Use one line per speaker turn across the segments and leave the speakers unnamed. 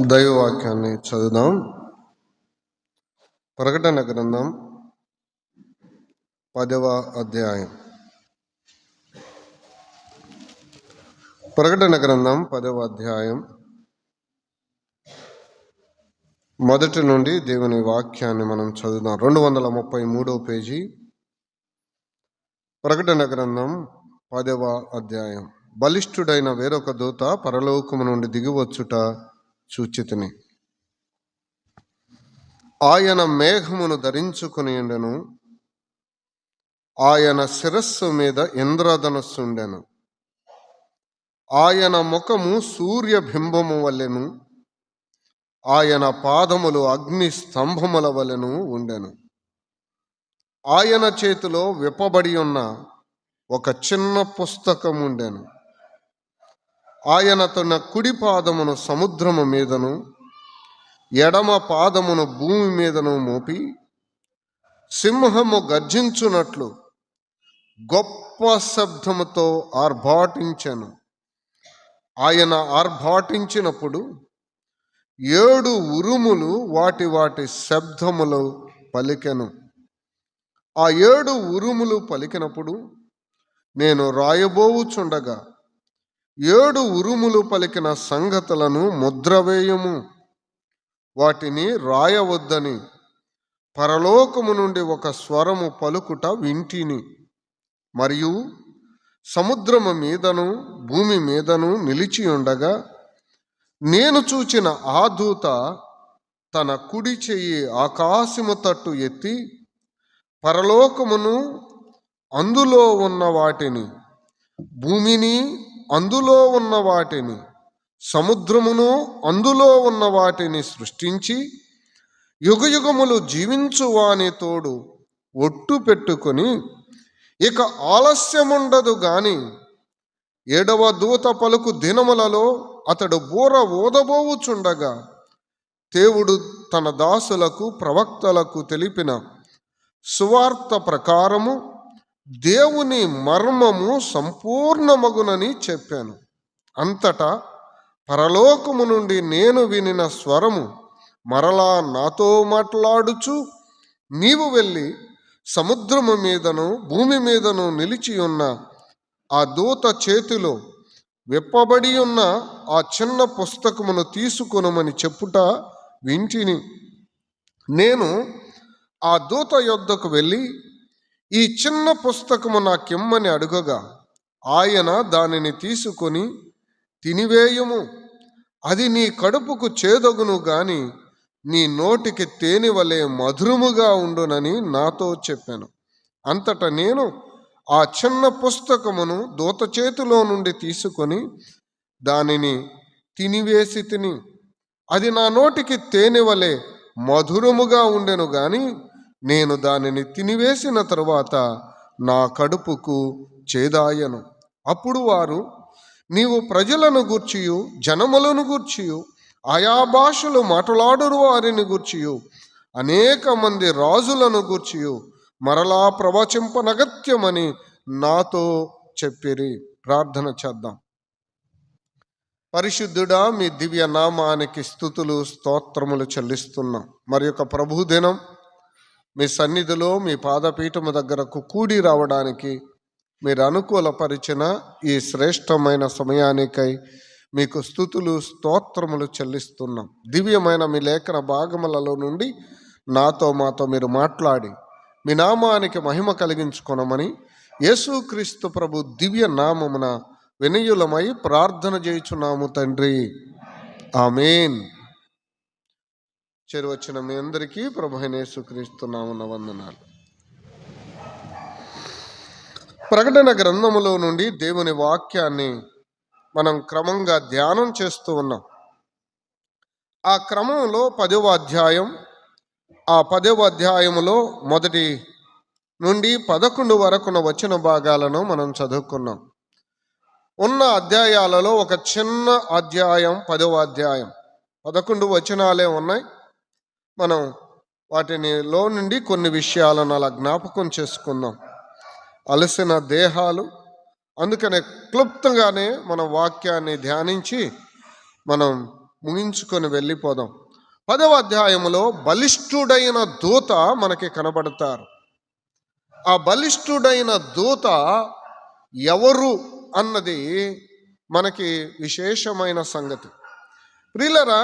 దైవవాక్యాన్ని చదువుదాం. ప్రకటన గ్రంథం 10వ అధ్యాయం. ప్రకటన గ్రంథం 10వ అధ్యాయం మొదటి నుండి దేవుని వాక్యాన్ని మనం చదువుదాం. 233వ పేజీ. ప్రకటన గ్రంథం 10వ అధ్యాయం. బలిష్ఠుడైన వేరొక దూత పరలోకము నుండి దిగివచ్చుట చూచితిని. ఆయన మేఘమును ధరించుకుని ఉండెను. ఆయన శిరస్సు మీద ఇంద్రధనస్సుండెను. ఆయన ముఖము సూర్యబింబము వలెను, ఆయన పాదములు అగ్ని స్తంభముల వలెను ఉండెను. ఆయన చేతిలో విప్పబడి ఉన్న ఒక చిన్న పుస్తకం ఉండెను. ఆయన తన కుడి పాదమును సముద్రము మీదను ఎడమ పాదమును భూమి మీదను మోపి సింహము గర్జించున్నట్లు గొప్ప శబ్దముతో ఆర్భాటించెను. ఆయన ఆర్భాటించినప్పుడు 7 ఉరుములు వాటి వాటి శబ్దములు పలికెను. ఆ 7 ఉరుములు పలికినప్పుడు నేను రాయబోవుచుండగా 7 ఉరుములు పలికిన సంగతులను ముద్రవేయము, వాటిని రాయవద్దని పరలోకము నుండి ఒక స్వరము పలుకుట వింటిని. మరియు సముద్రము మీదను భూమి మీదను నిలిచి ఉండగా నేను చూచిన ఆ దూత తన కుడి చెయ్యి ఆకాశము తట్టు ఎత్తి పరలోకమును అందులో ఉన్న వాటిని, భూమిని అందులో ఉన్న వాటిని, సముద్రమును అందులో ఉన్న వాటిని సృష్టించి యుగయుగములు జీవించు వాని తోడు ఒట్టు పెట్టుకొని ఇక ఆలస్యముండదు గాని 7వ దూత పలుకు దినములలో అతడు బూర ఊదబోవుచుండగా దేవుడు తన దాసులకు ప్రవక్తలకు తెలిపిన సువార్త ప్రకారము దేవుని మర్మము సంపూర్ణమగునని చెప్పాను. అంతటా పరలోకము నుండి నేను వినిన స్వరము మరలా నాతో మాట్లాడుచు, నీవు వెళ్ళి సముద్రము మీదను భూమి మీదను నిలిచి ఉన్న ఆ దూత చేతిలో విప్పబడి ఉన్న ఆ చిన్న పుస్తకమును తీసుకొనుమని చెప్పుట వింటిని. నేను ఆ దూత యొద్దకు వెళ్ళి ఈ చిన్న పుస్తకము నాకిమ్మని అడుగగా ఆయన దానిని తీసుకొని తినివేయము, అది నీ కడుపుకు చేదగును గాని నీ నోటికి తేనె వలె మధురముగా ఉండునని నాతో చెప్పాను. అంతటా నేను ఆ చిన్న పుస్తకమును దూత చేతిలో నుండి తీసుకొని దానిని తినివేసి తిని, అది నా నోటికి తేనె వలె మధురముగా ఉండెను గాని నేను దానిని తినివేసిన తరువాత నా కడుపుకు చేదాయను. అప్పుడు వారు, నీవు ప్రజలను గూర్చియు జనములను గూర్చియు ఆయా భాషలు మాట్లాడురు వారిని గూర్చియు అనేక మంది రాజులను గూర్చియు మరలా ప్రవచింపనగత్యమని నాతో చెప్పిరి. ప్రార్థన చేద్దాం. పరిశుద్ధుడా, మీ దివ్య నామానికి స్తుతులు స్తోత్రములు చెల్లిస్తున్నాం. మరి యొక్క ప్రభుదినం మీ సన్నిధిలో మీ పాదపీఠము దగ్గరకు కూడి రావడానికి మీరు అనుకూలపరిచిన ఈ శ్రేష్టమైన సమయానికై మీకు స్తుతులు స్తోత్రములు చెల్లిస్తున్నాం. దివ్యమైన మీ లేఖన భాగములలో నుండి మాతో మీరు మాట్లాడి మీ నామానికి మహిమ కలిగించుకొనమని యేసుక్రీస్తు ప్రభు దివ్య నామమున వినయులమై ప్రార్థన చేయుచున్నాము తండ్రి. ఆమేన్. చేరువచ్చిన మీ అందరికీ ప్రభు అయిన యేసుక్రీస్తు నామమున వందనాలు. ప్రకటన గ్రంథములో నుండి దేవుని వాక్యాన్ని మనం క్రమంగా ధ్యానం చేస్తూ ఉన్నాం. ఆ క్రమంలో 10వ అధ్యాయం, ఆ 10వ అధ్యాయములో మొదటి నుండి 11 వరకున్న వచ్చిన భాగాలను మనం చదువుకున్నాం. ఉన్న అధ్యాయాలలో ఒక చిన్న అధ్యాయం 10వ అధ్యాయం, 11 వచనాలే ఉన్నాయి. మనం వాటినిలో నుండి కొన్ని విషయాలను అలా జ్ఞాపకం చేసుకుందాం. అలసిన దేహాలు, అందుకనే క్లుప్తంగానే మన వాక్యాన్ని ధ్యానించి మనం ముగించుకొని వెళ్ళిపోదాం. 10వ అధ్యాయములో బలిష్ఠుడైన దూత మనకి కనబడతారు. ఆ బలిష్ఠుడైన దూత ఎవరు అన్నది మనకి విశేషమైన సంగతి. ప్రియులరా,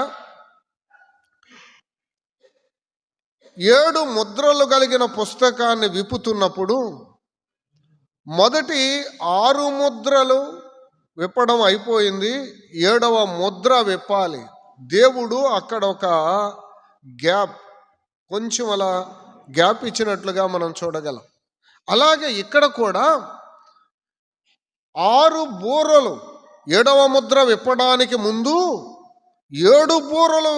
7 ముద్రలు కలిగిన పుస్తకాన్ని విప్పుతున్నప్పుడు మొదటి 6 ముద్రలు విప్పడం అయిపోయింది. 7వ ముద్ర విప్పాలి. దేవుడు అక్కడ ఒక గ్యాప్, కొంచెం అలా గ్యాప్ ఇచ్చినట్లుగా మనం చూడగలం. అలాగే ఇక్కడ కూడా 6 బూరలు 7వ ముద్ర విప్పడానికి ముందు 7 బూరలు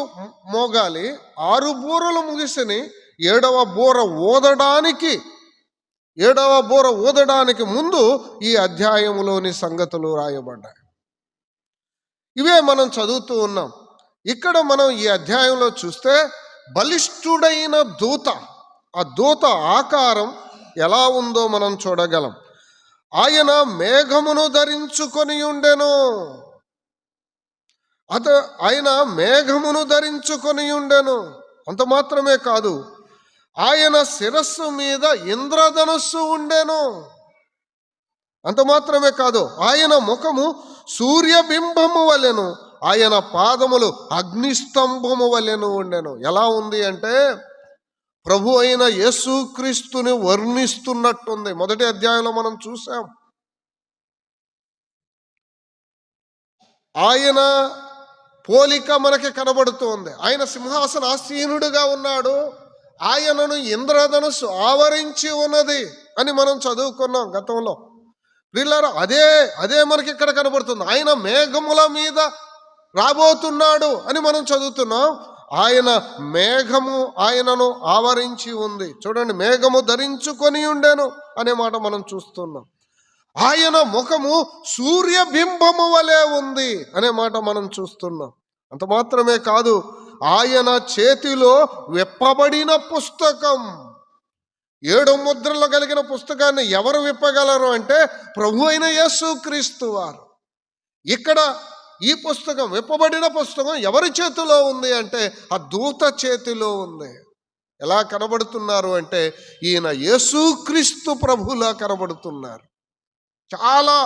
మోగాలి. 6 బూరలు ముగిసిని 7వ బూర ఊదడానికి ముందు ఈ అధ్యాయంలోని సంగతులు రాయబడ్డాయి. ఇవే మనం చదువుతూ ఉన్నాం. ఇక్కడ మనం ఈ అధ్యాయంలో చూస్తే బలిష్ఠుడైన దూత, ఆ దూత ఆకారం ఎలా ఉందో మనం చూడగలం. ఆయన మేఘమును ధరించుకొని ఉండెను. ఆయన మేఘమును ధరించుకొని ఉండెను. అంత మాత్రమే కాదు, ఆయన శిరస్సు మీద ఇంద్రధనుస్సు ఉండెను. అంత మాత్రమే కాదు, ఆయన ముఖము సూర్యబింబము వలెను, ఆయన పాదములు అగ్నిస్తంభము వలెను ఉండెను. ఎలా ఉంది అంటే ప్రభు అయిన యేసుక్రీస్తుని వర్ణిస్తున్నట్టుంది. మొదటి అధ్యాయంలో మనం చూసాం. ఆయన పోలిక మనకి కనబడుతోంది. ఆయన సింహాసనాసీనుడుగా ఉన్నాడు. ఆయనను ఇంద్రధనుస్సు ఆవరించి ఉన్నది అని మనం చదువుకున్నాం గతంలో. ప్రియులారా, అదే మనకి ఇక్కడ కనబడుతుంది. ఆయన మేఘముల మీద రాబోతున్నాడు అని మనం చదువుతున్నాం. ఆయన మేఘము ఆయనను ఆవరించి ఉంది. చూడండి, మేఘము ధరించుకొని ఉండెను అనే మాట మనం చూస్తున్నాం. ఆయన ముఖము సూర్యబింబము వలె ఉంది అనే మాట మనం చూస్తున్నాం. అంత మాత్రమే కాదు, ఆయన చేతిలో విప్పబడిన పుస్తకం, 7 ముద్రలు కలిగిన పుస్తకాన్ని ఎవరు విప్పగలరు అంటే ప్రభు అయిన యేసుక్రీస్తు వారు. ఇక్కడ ఈ పుస్తకం, విప్పబడిన పుస్తకం ఎవరి చేతిలో ఉంది అంటే ఆ దూత చేతిలో ఉంది. ఎలా కనబడుతున్నారు అంటే ఈయన యేసుక్రీస్తు ప్రభులా కనబడుతున్నారు. చాలా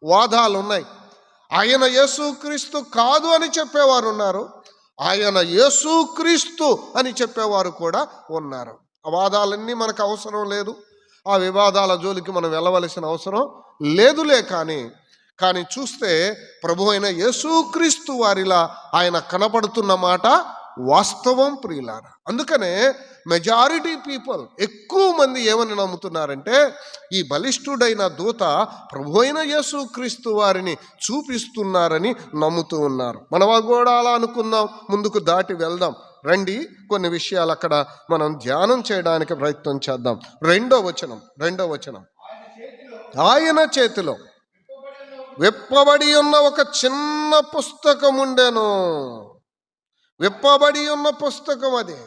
వాదాలు ఉన్నాయి. ఆయన యేసుక్రీస్తు కాదు అని చెప్పేవారు ఉన్నారు, ఆయన యేసుక్రీస్తు అని చెప్పేవారు కూడా ఉన్నారు. ఆ వాదాలన్నీ మనకు అవసరం లేదు. ఆ వివాదాల జోలికి మనం వెళ్ళవలసిన అవసరం లేదులే. కానీ చూస్తే ప్రభు అయిన యేసుక్రీస్తు వారిలా ఆయన కనపడుతున్న మాట వాస్తవం ప్రియులారా. అందుకనే మెజారిటీ పీపుల్, ఎక్కువ మంది ఏమని నమ్ముతున్నారంటే ఈ బలిష్ఠుడైన దూత ప్రభు అయిన యేసుక్రీస్తు వారిని చూపిస్తున్నారని నమ్ముతూ ఉన్నారు. మనం కూడా అలా అనుకుందాం, ముందుకు దాటి వెళ్దాం. రండి, కొన్ని విషయాలు అక్కడ మనం ధ్యానం చేయడానికి ప్రయత్నం చేద్దాం. 2వ వచనం, ఆయన చేతిలో విప్పబడి ఉన్న ఒక చిన్న పుస్తకం ఉండెను. విప్పబడి ఉన్న పుస్తకం అది.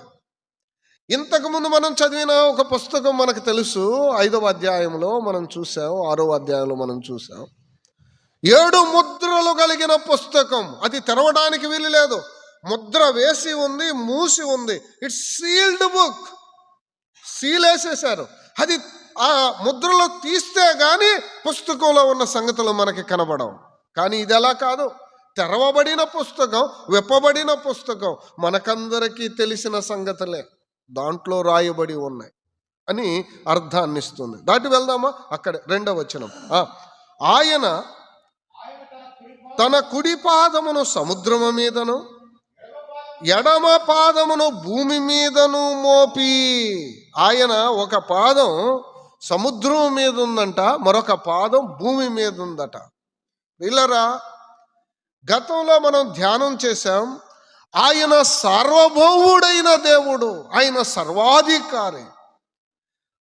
ఇంతకుముందు మనం చదివిన ఒక పుస్తకం మనకు తెలుసు. 5వ అధ్యాయంలో మనం చూసాం, 6వ అధ్యాయంలో మనం చూసాం. 7 ముద్రలు కలిగిన పుస్తకం. అది తెరవడానికి వీలు లేదు. ముద్ర వేసి ఉంది, మూసి ఉంది. It's sealed book. సీల్ వేసేశారు. అది ఆ ముద్రలో తీస్తే గాని పుస్తకంలో ఉన్న సంగతులు మనకి కనబడవు. కానీ ఇది అలా కాదు. తెరవబడిన పుస్తకం, విప్పబడిన పుస్తకం, మనకందరికీ తెలిసిన సంగతులే దాంట్లో రాయబడి ఉన్నాయి అని అర్థాన్ని ఇస్తుంది. దాటి వెళ్దామా? అక్కడ 2వ వచనం, ఆయన తన కుడి పాదమును సముద్రము మీదను ఎడమ పాదమును భూమి మీదను మోపి. ఆయన ఒక పాదం సముద్రం మీద ఉందంట, మరొక పాదం భూమి మీద ఉందట. వీళ్ళరా, గతంలో మనం ధ్యానం చేశాం. ఆయన సార్వభౌముడైన దేవుడు, ఆయన సర్వాధికారి.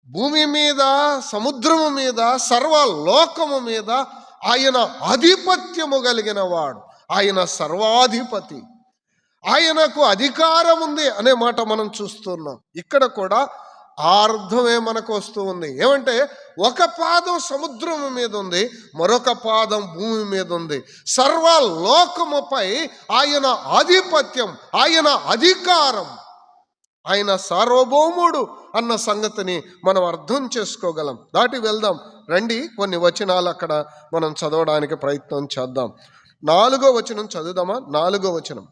భూమి మీద, సముద్రము మీద, సర్వలోకము మీద ఆయన ఆధిపత్యము కలిగిన వాడు. ఆయన సర్వాధిపతి. ఆయనకు అధికారం ఉంది అనే మాట మనం చూస్తున్నాం. ఇక్కడ కూడా ఆ అర్థమే మనకు వస్తూ ఉంది. ఏమంటే ఒక పాదం సముద్రం మీద ఉంది, మరొక పాదం భూమి మీద ఉంది. సర్వలోకముపై ఆయన ఆధిపత్యం, ఆయన అధికారం, ఆయన సార్వభౌముడు అన్న సంగతిని మనం అర్థం చేసుకోగలం. దాటి వెళ్దాం రండి. కొన్ని వచనాలు అక్కడ మనం చదవడానికి ప్రయత్నం చేద్దాం. 4వ వచనం చదువుదామా? 4వ వచనం.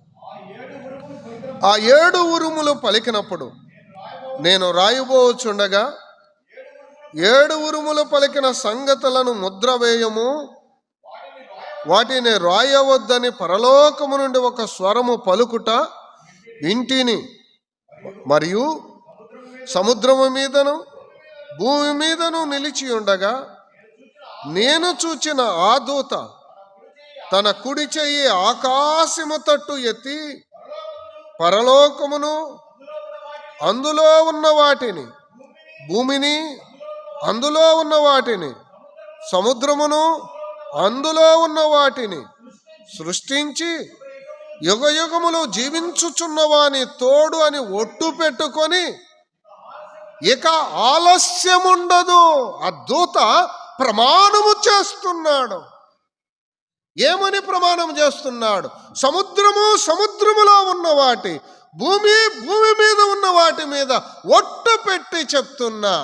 ఆ 7 ఉరుములు పలికినప్పుడు నేను రాయబోచుండగా 7 ఉరుములు పలికిన సంగతులను ముద్ర వేయము, వాటిని రాయవద్దని పరలోకము నుండి ఒక స్వరము పలుకుట వింటిని. మరియు సముద్రము మీదను భూమి మీదను నిలిచి ఉండగా నేను చూచిన ఆ దూత తన కుడి చెయ్యి ఆకాశము తట్టు ఎత్తి పరలోకమును అందులో ఉన్న వాటిని, భూమిని అందులో ఉన్న వాటిని, సముద్రమును అందులో ఉన్న వాటిని సృష్టించి యుగయుగములు జీవించుచున్నవాని తోడు అని ఒట్టు పెట్టుకొని ఇక ఆలస్యముండదు. ఆ దూత ప్రమాణము చేస్తున్నాడు. ఏమని ప్రమాణం చేస్తున్నాడు? సముద్రము సముద్రములో ఉన్న వాటి, భూమి భూమి మీద ఉన్న వాటి మీద ఒట్టు పెట్టి చెప్తున్నా,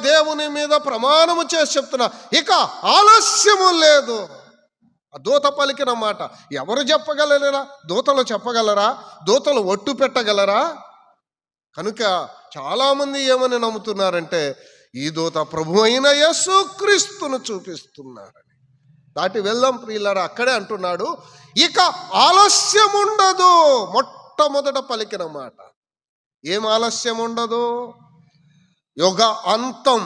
దేవుని మీద ప్రమాణము చేసి చెప్తున్నా, ఇక ఆలస్యము లేదు. ఆ దూత పలికిన మాట ఎవరు చెప్పగలరా? దూతలు చెప్పగలరా? దూతలు ఒట్టు పెట్టగలరా? కనుక చాలామంది ఏమని నమ్ముతున్నారంటే ఈ దూత ప్రభు అయిన యేసుక్రీస్తును చూపిస్తున్నారని. దాటి వెళ్దాం ప్రియులారా. అక్కడే అంటున్నాడు ఇక ఆలస్యం ఉండదు. మొట్టమొదట పలికిన మాట ఏం ఆలస్యం ఉండదు? యుగ అంతం,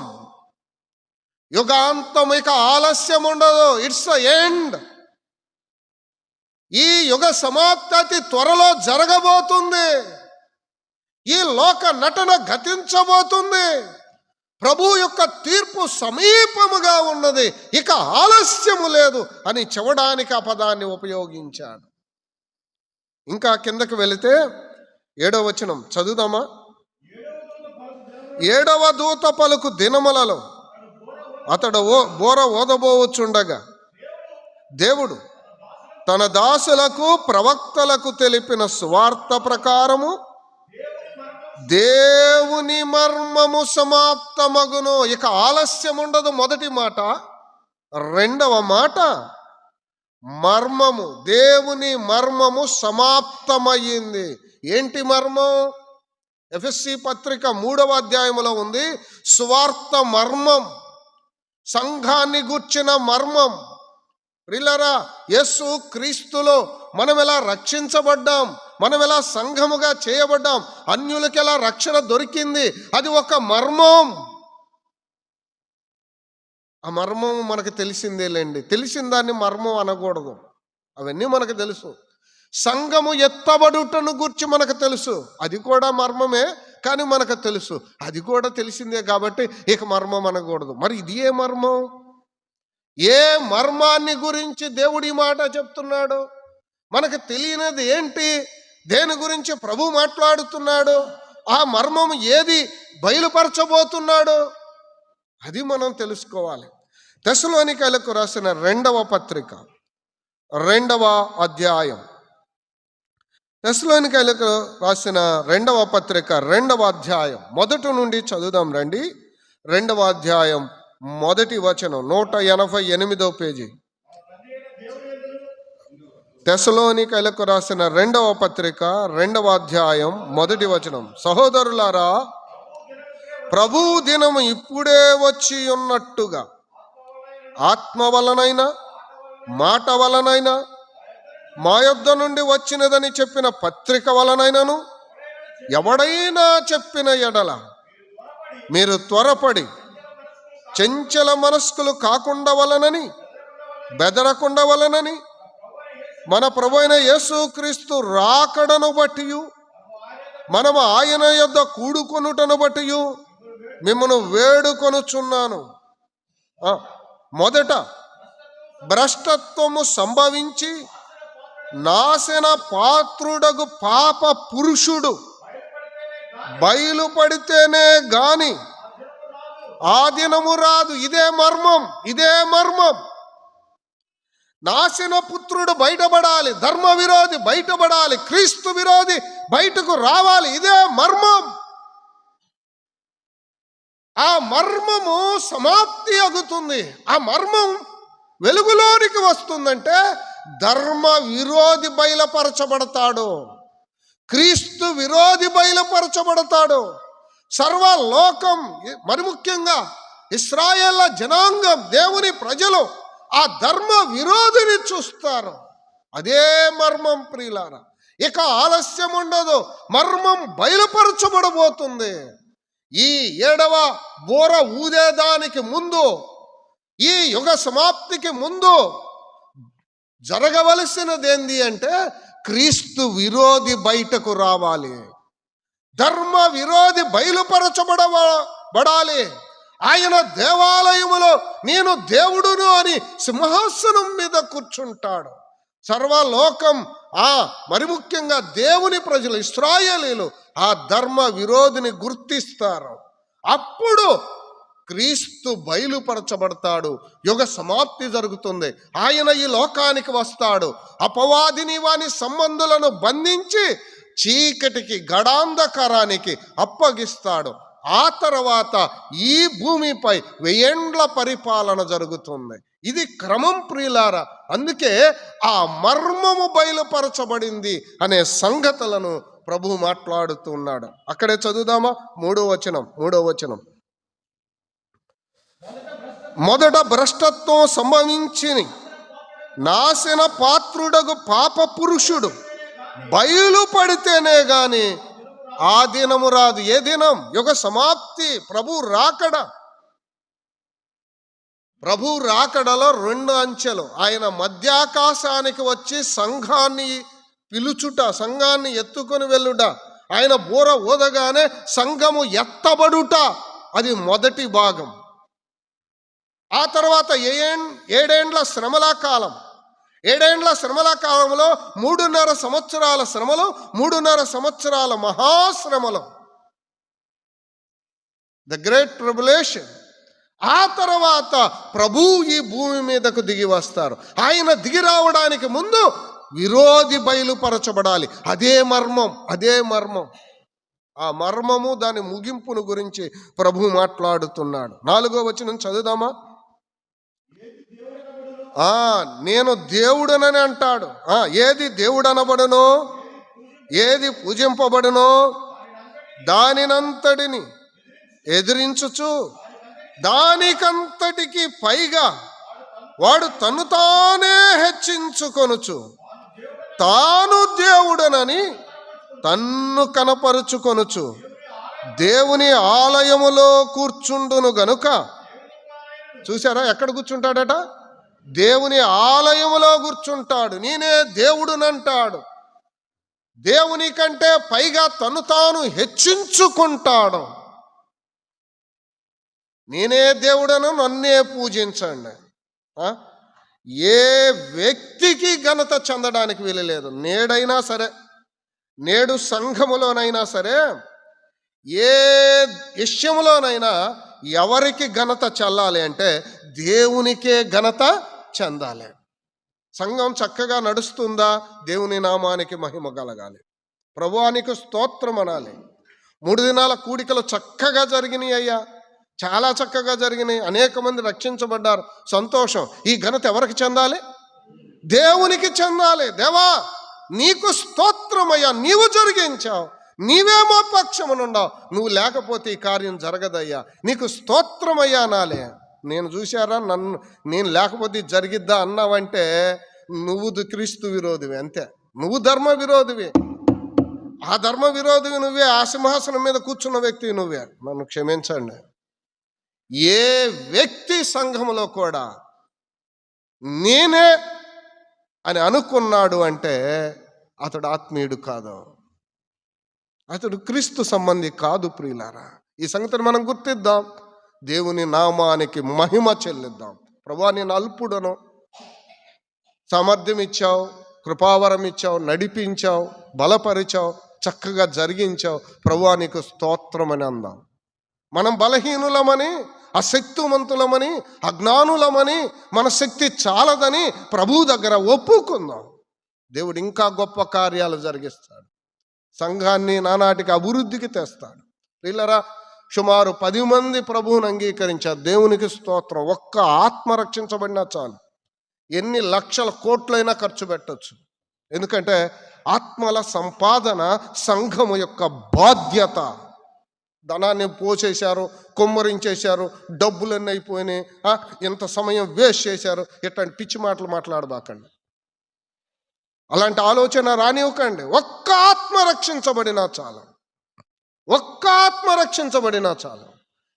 యుగాంతం, ఇక ఆలస్యం ఉండదు. It's end. ఈ యుగ సమాప్తి అతి త్వరలో జరగబోతుంది. ఈ లోక నటన గతించబోతుంది. ప్రభు యొక్క తీర్పు సమీపముగా ఉన్నది. ఇక ఆలస్యము లేదు అని చెప్పడానికి ఆ పదాన్ని ఉపయోగించాడు. ఇంకా కిందకి వెళితే 7వ వచనం చదువుదామా? 7వ దూత పలుకు దినములలో అతడు బోర ఓదబోవచ్చుండగా దేవుడు తన దాసులకు ప్రవక్తలకు తెలిపిన సువార్త ప్రకారము దేవుని మర్మము సమాప్తమగును. ఇక ఆలస్యం ఉండదు. మొదటి మాట. రెండవ మాట మర్మము, దేవుని మర్మము సమాప్తమయ్యింది. ఏంటి మర్మం? ఎఫెసీ పత్రిక 3వ అధ్యాయములో ఉంది. సువార్త మర్మం, సంఘాన్ని గూర్చిన మర్మం. ప్రియులారా, యేసు క్రీస్తులో మనం ఎలా రక్షించబడ్డాం, మనం ఎలా సంఘముగా చేయబడ్డాం, అన్యులకి ఎలా రక్షణ దొరికింది, అది ఒక మర్మం. ఆ మర్మం మనకు తెలిసిందేలేండి. తెలిసిన దాన్ని మర్మం అనకూడదు. అవన్నీ మనకు తెలుసు. సంఘము ఎత్తబడుటను గురించి మనకు తెలుసు, అది కూడా మర్మమే. కానీ మనకు తెలుసు, అది కూడా తెలిసిందే కాబట్టి ఇక మర్మం అనకూడదు. మరి ఇది ఏ మర్మం? ఏ మర్మాన్ని గురించి దేవుడి మాట చెప్తున్నాడు? మనకు తెలియనిది ఏంటి? దేని గురించి ప్రభు మాట్లాడుతున్నాడు? ఆ మర్మం ఏది బయలుపరచబోతున్నాడు? అది మనం తెలుసుకోవాలి. తెస్సలోనికైలకు రాసిన 2వ పత్రిక 2వ అధ్యాయం. తెస్సలోనికైలకు రాసిన 2వ పత్రిక 2వ అధ్యాయం మొదటి నుండి చదువుదాం రండి. 2వ అధ్యాయం మొదటి వచనం, 188వ పేజీ. తెస్సలోనికైలకు రాసిన 2వ పత్రిక 2వ అధ్యాయం మొదటి వచనం. సహోదరులారా, ప్రభు దినము ఇప్పుడే వచ్చి ఉన్నట్టుగా ఆత్మ వలనైనా మాట వలనైనా మా యొద్ద నుండి వచ్చినదని చెప్పిన పత్రిక వలనైనను ఎవడైనా చెప్పిన ఎడల మీరు త్వరపడి చంచల మనస్కులు కాకుండా వలనని, బెదరకుండా వలనని, మన ప్రభు అయిన యేసుక్రీస్తు రాకడను బట్టి మనము ఆయన యొద్ద కూడుకొనుటను బట్టి మిమ్మను వేడుకొనుచున్నాను. మొదట భ్రష్టత్వము సంభవించి నాశన పాత్రుడగు పాప పురుషుడు బయలుపడితేనే గాని ఆ దినము రాదు. ఇదే మర్మం, ఇదే మర్మం. నాశన పుత్రుడు బయటపడాలి, ధర్మ విరోధి బయటపడాలి, క్రీస్తు విరోధి బయటకు రావాలి. ఇదే మర్మం. ఆ మర్మము సమాప్తి అగుతుంది. ఆ మర్మం వెలుగులోనికి వస్తుందంటే ధర్మ విరోధి బయలుపరచబడతాడు, క్రీస్తు విరోధి బయలుపరచబడతాడు. సర్వలోకం, మరి ముఖ్యంగా ఇశ్రాయేళ్ల జనాంగం, దేవుని ప్రజలు ఆ ధర్మ విరోధిని చూస్తారు. అదే మర్మం ప్రియులారా. ఇక ఆలస్యం ఉండదు, మర్మం బయలుపరచబడబోతుంది. ఈ 7వ బూర ఊదేదానికి ముందు, ఈ యుగ సమాప్తికి ముందు జరగవలసినది ఏంది అంటే క్రీస్తు విరోధి బయటకు రావాలి, ధర్మ విరోధి బయలుపరచబడాలి. ఆయన దేవాలయములో నేను దేవుడును అని సింహాసనం మీద కూర్చుంటాడు. సర్వలోకం, మరి ముఖ్యంగా దేవుని ప్రజలు ఇశ్రాయేలీలు ఆ ధర్మ విరోధిని గుర్తిస్తారు. అప్పుడు క్రీస్తు బయలుపరచబడతాడు, యుగ సమాప్తి జరుగుతుంది. ఆయన ఈ లోకానికి వస్తాడు, అపవాదిని వాని సంబంధులను బంధించి చీకటికి గడాంధకారానికి అప్పగిస్తాడు. ఆ తర్వాత ఈ భూమిపై 1000 ఏండ్ల పరిపాలన జరుగుతుంది. ఇది క్రమం ప్రియులారా. అందుకే ఆ మర్మము బయలుపరచబడింది అనే సంగతులను ప్రభు మాట్లాడుతున్నాడు. అక్కడే చదువుదామా? 3వ వచనం. మొదట భ్రష్టత్వం సంభవించి నాశన పాత్రుడగు పాప పురుషుడు బయలుపడితేనే గాని ఆ దినము రాదు. ఏ దినం? యుగ సమాప్తి, ప్రభు రాకడ. ప్రభు రాకడలో 2 అంచెలు. ఆయన మధ్యాకాశానికి వచ్చి సంఘాన్ని పిలుచుట, సంఘాన్ని ఎత్తుకొని వెళ్ళుట, ఆయన బూర ఊదగానే సంఘము ఎత్తబడుట, అది మొదటి భాగం. ఆ తర్వాత 7 ఏండ్ల శ్రమల కాలం. 7 ఏండ్ల శ్రమల కాలంలో 3.5 సంవత్సరాల శ్రమలు, 3.5 సంవత్సరాల మహాశ్రమలు, ద గ్రేట్ ట్రిబులేషన్. ఆ తర్వాత ప్రభు ఈ భూమి మీదకు దిగి వస్తారు. ఆయన దిగి రావడానికి ముందు విరోధి బయలుపరచబడాలి. అదే మర్మం. ఆ మర్మము, దాని ముగింపును గురించి ప్రభు మాట్లాడుతున్నాడు. 4వ వచనం చదువుదామా? నేను దేవుడనని అంటాడు. ఏది దేవుడనబడునో, ఏది పూజింపబడునో దానినంతటిని ఎదిరించుచు దానికంతటికి పైగా వాడు తను తానే హెచ్చించుకొనుచు తాను దేవుడనని తన్ను కనపరుచుకొనుచు దేవుని ఆలయములో కూర్చుండును గనుక. చూసారా, ఎక్కడ కూర్చుంటాడట? దేవుని ఆలయములో కూర్చుంటాడు. నేనే దేవుడునంటాడు. దేవుని కంటే పైగా తను తాను హెచ్చించుకుంటాడు. నేనే దేవుడను, నన్నే పూజించండి. ఏ వ్యక్తికి ఘనత చెందడానికి వీలులేదు. నేడైనా సరే, నేడు సంఘములోనైనా సరే, ఏ విషయంలోనైనా ఎవరికి ఘనత చెల్లాలి అంటే దేవునికే ఘనత చెందాలి. సంఘం చక్కగా నడుస్తుందా? దేవుని నామానికి మహిమ కలగాలి, ప్రభువానికి స్తోత్రం అనాలి. 3 దినాల కూడికలు చక్కగా జరిగినాయి అయ్యా, చాలా చక్కగా జరిగినాయి. అనేక మంది రక్షించబడ్డారు, సంతోషం. ఈ ఘనత ఎవరికి చెందాలి? దేవునికి చెందాలి. దేవా నీకు స్తోత్రమయ్యా, నీవు జరిగించావు, నీవే మా పక్షమునుండావు, నువ్వు లేకపోతే ఈ కార్యం జరగదయ్యా, నీకు స్తోత్రమయ్యా అనాలి. నేను చూశారా, నేను లేకపోతే జరిగిద్దా అన్నావంటే నువ్వు క్రీస్తు విరోధివి, అంతే. నువ్వు ధర్మ విరోధివి. ఆ ధర్మ విరోధివి నువ్వే, ఆ సింహాసనం మీద కూర్చున్న వ్యక్తివి నువ్వే. నన్ను క్షమించండి. ఏ వ్యక్తి సంఘములో కూడా నేనే అని అనుకున్నాడు అంటే అతడు ఆత్మీయుడు కాదు, అతడు క్రీస్తు సంబంధి కాదు ప్రియులారా. ఈ సంగతిని మనం గుర్తిద్దాం, దేవుని నామానికి మహిమ చెల్లిద్దాం. ప్రభువా నేను అల్పుడను, సామర్థ్యం ఇచ్చావు, కృపావరం ఇచ్చావు, నడిపించావు, బలపరిచావు, చక్కగా జరిగించావు. ప్రభువా నీకు స్తోత్రం అని అందాం. మనం బలహీనులమని అశక్తిమంతులమని, అజ్ఞానులమని, మన శక్తి చాలదని ప్రభు దగ్గర ఒప్పుకుందాం. దేవుడు ఇంకా గొప్ప కార్యాలు జరిగిస్తాడు. సంఘాన్ని నానాటికి అభివృద్ధికి తెస్తాడు. పిల్లరా, సుమారు 10 మంది ప్రభువుని అంగీకరించారు. దేవునికి స్తోత్రం. ఒక్క ఆత్మ రక్షించబడినా చాలు, ఎన్ని లక్షల కోట్లైనా ఖర్చు పెట్టచ్చు. ఎందుకంటే ఆత్మల సంపాదన సంఘము యొక్క బాధ్యత. ధనాన్ని పోసేశారు, కొమ్మరించేశారు, డబ్బులన్నీ అయిపోయినాయి, ఎంత సమయం వేస్ట్ చేశారు, ఇట్లాంటి పిచ్చి మాటలు మాట్లాడబాకండి. అలాంటి ఆలోచన రానివ్వకండి. ఒక్క ఆత్మ రక్షించబడినా చాలు, ఒక్క ఆత్మ రక్షించబడినా చాలు.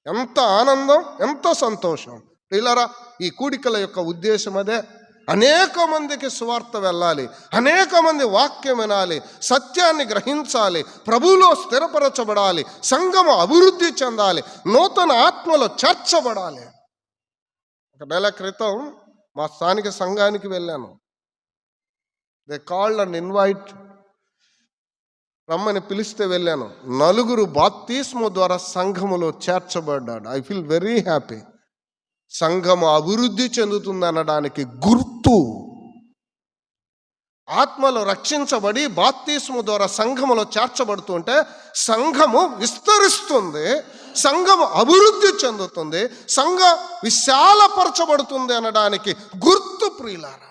ఎంత ఆనందం, ఎంత సంతోషం. పిల్లరా, ఈ కూడికల యొక్క ఉద్దేశం అదే. అనేక మందికి సువార్త వెళ్ళాలి, అనేక మంది వాక్యం వినాలి, సత్యాన్ని గ్రహించాలి, ప్రభువులో స్థిరపరచబడాలి, సంఘము అభివృద్ధి చెందాలి, నూతన ఆత్మలో చేర్చబడాలి. 1 నెల క్రితం మా స్థానిక సంఘానికి వెళ్ళాను. దే కాల్డ్ అండ్ ఇన్వైట్, రమ్మని పిలిస్తే వెళ్ళాను. 4 బాప్తిస్మం ద్వారా సంఘములో చేర్చబడ్డాడు. I feel very happy. సంఘము అభివృద్ధి చెందుతుంది అనడానికి గుర్తు. ఆత్మలో రక్షించబడి బాప్తిస్మం ద్వారా సంఘములో చేర్చబడుతుంటే సంఘము విస్తరిస్తుంది, సంఘము అభివృద్ధి చెందుతుంది, సంఘం విశాలపరచబడుతుంది అనడానికి గుర్తు. ప్రియులారా,